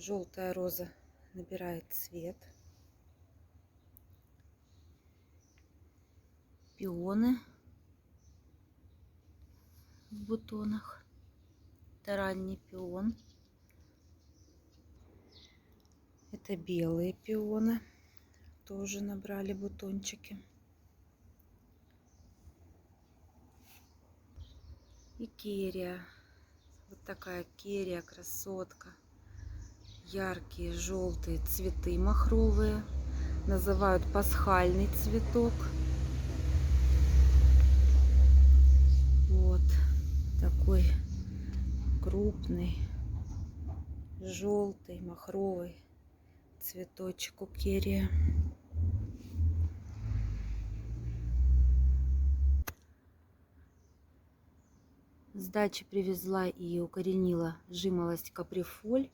Желтая роза набирает цвет. Пионы в бутонах. Это ранний пион. Это белые пионы. Тоже набрали бутончики. И керия. Вот такая керия, красотка. Яркие желтые цветы махровые. Называют пасхальный цветок. Вот такой крупный, желтый, махровый цветочек у керия. С дачи привезла и укоренила жимолость каприфоль.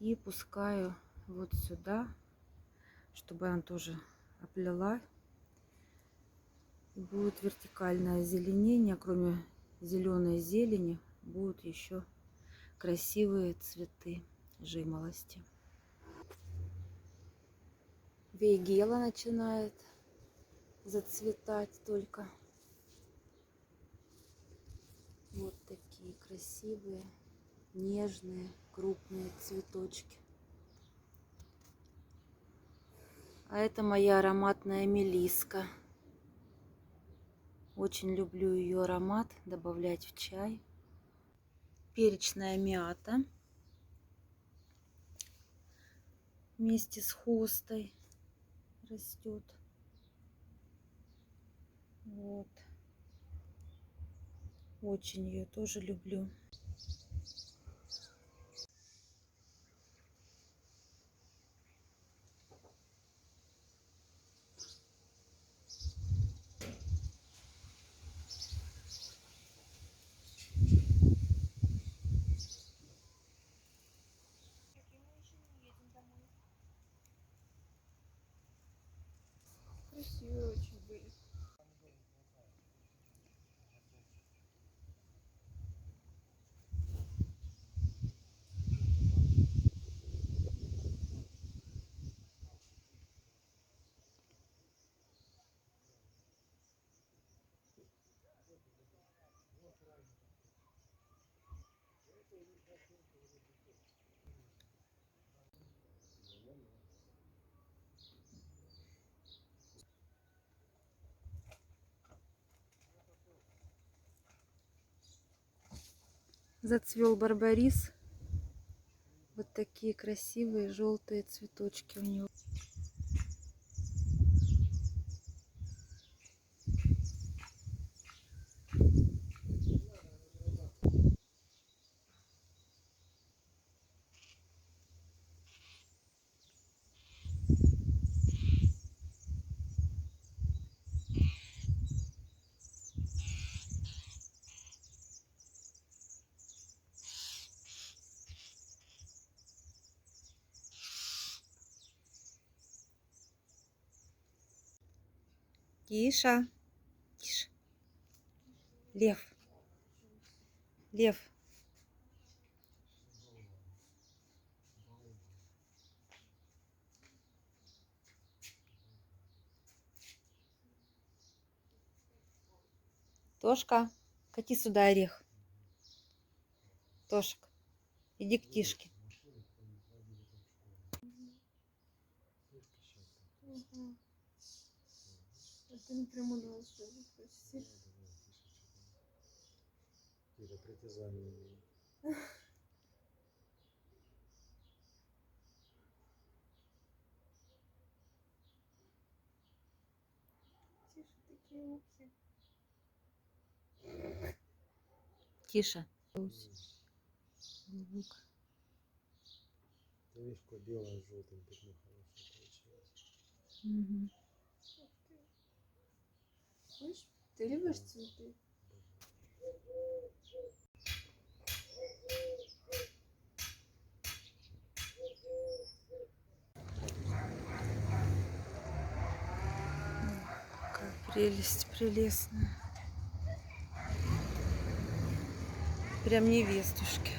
И пускаю вот сюда, чтобы она тоже оплела. И будет вертикальное озеленение. Кроме зеленой зелени будут еще красивые цветы жимолости. Вейгела начинает зацветать только. Вот такие красивые, нежные, крупные цветочки. А это моя ароматная мелиска. Очень люблю ее аромат добавлять в чай. Перечная мята вместе с хостой растет. Вот. Очень ее тоже люблю. Красивые очень были. Зацвел барбарис. Вот такие красивые желтые цветочки у него. Киша, Киша. Лев, Лев. Тошка, кати сюда орех. Тошек, иди к Тишке. Угу. Это не прямо у нас живет почти. Тише, притязание. Тише, такие ухи. Тише. Ты видишь, какое белое с желтым пятно хорошее получилось. Угу. Ух ты. Слышь, ты любишь цветы? Какая прелесть прелестная. Прям невестушки.